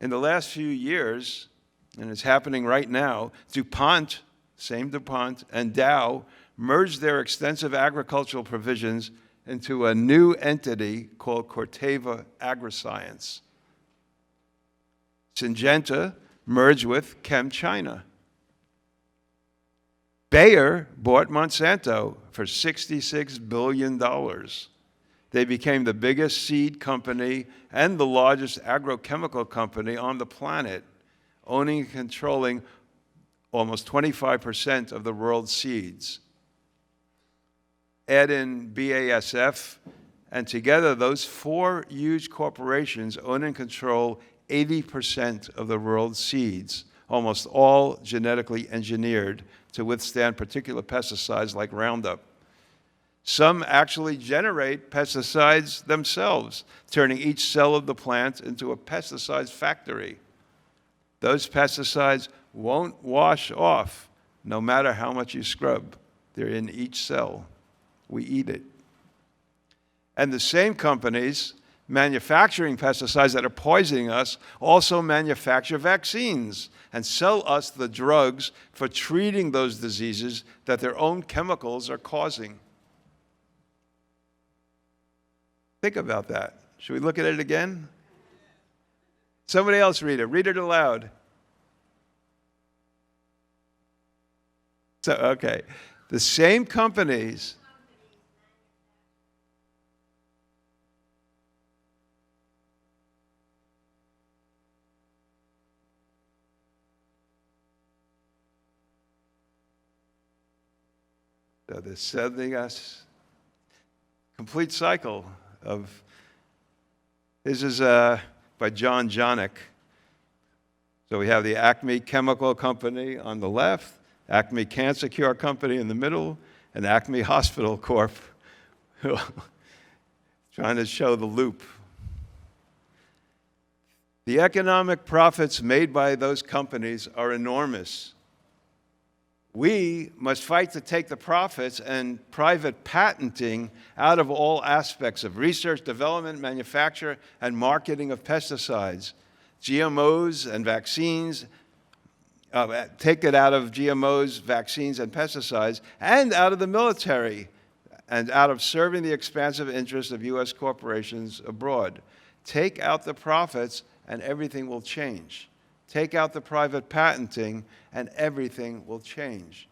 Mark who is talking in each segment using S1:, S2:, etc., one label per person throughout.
S1: In the last few years, and it's happening right now, DuPont, same DuPont, and Dow merged their extensive agricultural provisions into a new entity called Corteva Agriscience. Syngenta merged with ChemChina. Bayer bought Monsanto for $66 billion. They became the biggest seed company and the largest agrochemical company on the planet, owning and controlling almost 25% of the world's seeds. Add in BASF, and together those four huge corporations own and control 80% of the world's seeds, almost all genetically engineered to withstand particular pesticides like Roundup. Some actually generate pesticides themselves, turning each cell of the plant into a pesticides factory. Those pesticides won't wash off, no matter how much you scrub. They're in each cell. We eat it. And the same companies manufacturing pesticides that are poisoning us also manufacture vaccines and sell us the drugs for treating those diseases that their own chemicals are causing. Think about that. Should we look at it again? Somebody else read it. Read it aloud. So, okay. The same companies so they're sending us complete cycle of, this is by John Jonick. So we have the Acme Chemical Company on the left, Acme Cancer Cure Company in the middle, and Acme Hospital Corp. Trying to show the loop. The economic profits made by those companies are enormous. We must fight to take the profits and private patenting out of all aspects of research, development, manufacture, and marketing of pesticides, GMOs and vaccines. Take it out of GMOs, vaccines, and pesticides, and out of the military, and out of serving the expansive interests of U.S. corporations abroad. Take out the profits, and everything will change. Take out the private patenting, and everything will change.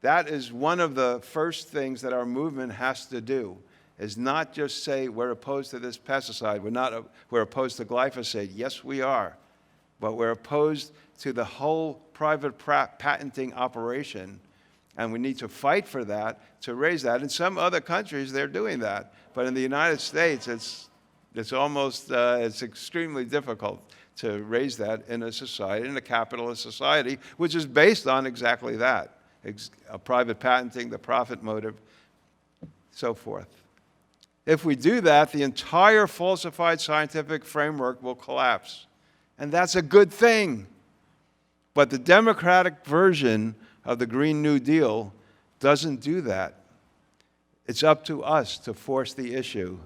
S1: That is one of the first things that our movement has to do, is not just say we're opposed to this pesticide, we're opposed to glyphosate. Yes, we are. But we're opposed to the whole private patenting operation, and we need to fight for that, to raise that. In some other countries, they're doing that. But in the United States, it's almost, it's extremely difficult to raise that in a society, in a capitalist society, which is based on exactly that, private patenting, the profit motive, so forth. If we do that, the entire falsified scientific framework will collapse. And that's a good thing. But the Democratic version of the Green New Deal doesn't do that. It's up to us to force the issue.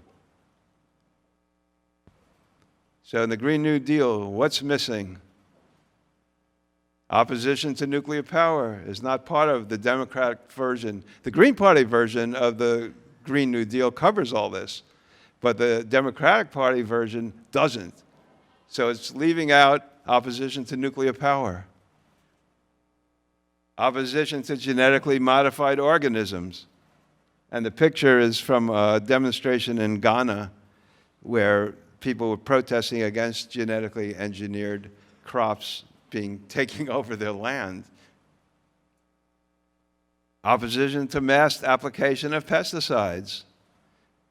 S1: So in the Green New Deal, what's missing? Opposition to nuclear power is not part of the Democratic version. The Green Party version of the Green New Deal covers all this, but the Democratic Party version doesn't. So it's leaving out opposition to nuclear power, opposition to genetically modified organisms. And the picture is from a demonstration in Ghana where people were protesting against genetically engineered crops taking over their land. Opposition to mass application of pesticides.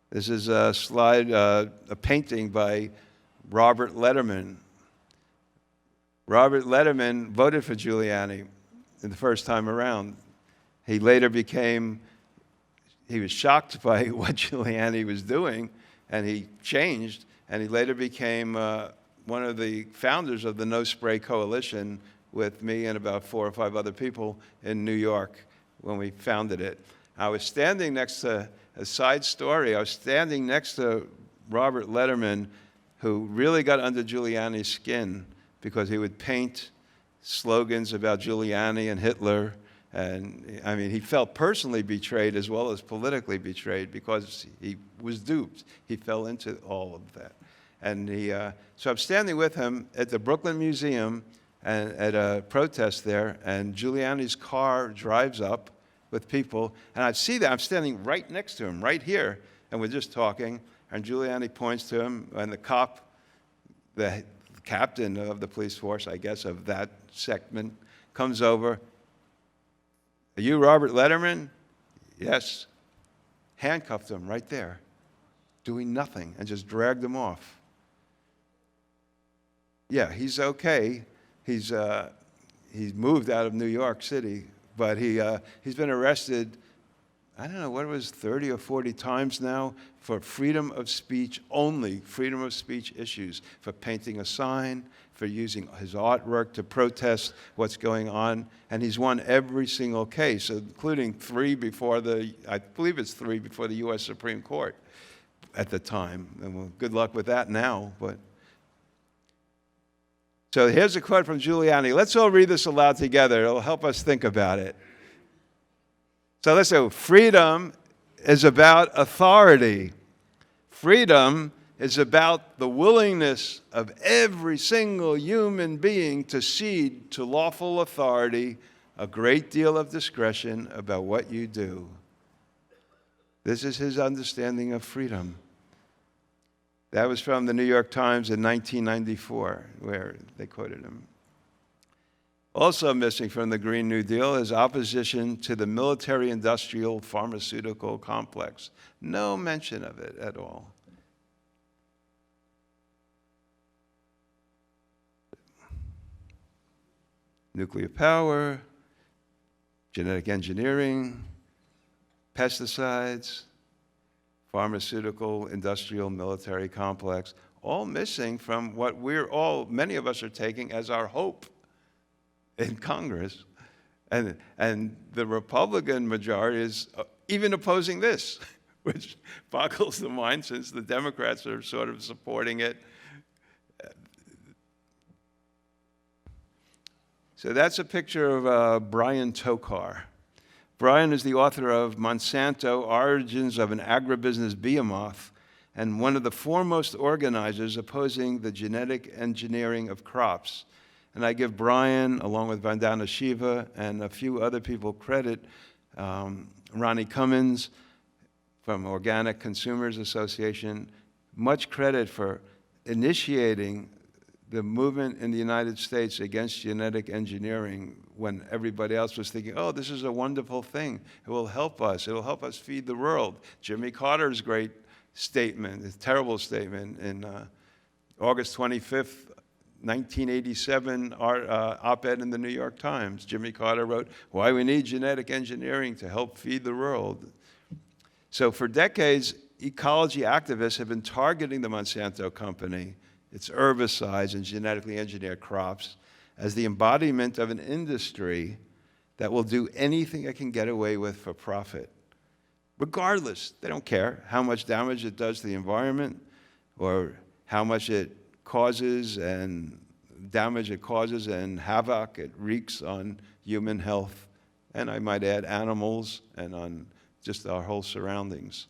S1: This is a slide, a painting by Robert Letterman. Robert Letterman voted for Giuliani the first time around. He later he was shocked by what Giuliani was doing, and he changed, and he later became one of the founders of the No Spray Coalition with me and about 4 or 5 other people in New York when we founded it. I was standing next to, a side story, I was standing next to Robert Letterman, who really got under Giuliani's skin because he would paint slogans about Giuliani and Hitler. And I mean, he felt personally betrayed as well as politically betrayed because he was duped. He fell into all of that. And so I'm standing with him at the Brooklyn Museum and at a protest there, and Giuliani's car drives up with people, and I see that I'm standing right next to him, right here, and we're just talking, and Giuliani points to him, and the cop, the captain of the police force, I guess, of that segment, comes over. Are you Robert Letterman? Yes. Handcuffed him right there, doing nothing, and just dragged him off. Yeah, he's okay. He's moved out of New York City, but he's been arrested, I don't know, what it was, 30 or 40 times now for freedom of speech only, freedom of speech issues, for painting a sign, for using his artwork to protest what's going on, and he's won every single case, including I believe it's three before the U.S. Supreme Court at the time. And well, good luck with that now, but. So here's a quote from Giuliani. Let's all read this aloud together. It'll help us think about it. So let's say freedom is about authority. Freedom is about the willingness of every single human being to cede to lawful authority a great deal of discretion about what you do. This is his understanding of freedom. That was from the New York Times in 1994, where they quoted him. Also missing from the Green New Deal is opposition to the military-industrial pharmaceutical complex. No mention of it at all. Nuclear power, genetic engineering, pesticides, pharmaceutical, industrial, military complex, all missing from what many of us are taking as our hope in Congress. And the Republican majority is even opposing this, which boggles the mind since the Democrats are sort of supporting it. So that's a picture of Brian Tokar. Brian is the author of Monsanto, Origins of an Agribusiness Behemoth, and one of the foremost organizers opposing the genetic engineering of crops. And I give Brian, along with Vandana Shiva and a few other people credit, Ronnie Cummins from Organic Consumers Association, much credit for initiating the movement in the United States against genetic engineering when everybody else was thinking, oh, this is a wonderful thing. It will help us. It will help us feed the world. Jimmy Carter's great statement, his terrible statement in August 25th, 1987 op-ed in the New York Times. Jimmy Carter wrote, why we need genetic engineering to help feed the world. So for decades, ecology activists have been targeting the Monsanto company, its herbicides and genetically engineered crops, as the embodiment of an industry that will do anything it can get away with for profit. Regardless, they don't care how much damage it does to the environment or how much it causes and damage it causes and havoc it wreaks on human health, and I might add animals and on just our whole surroundings.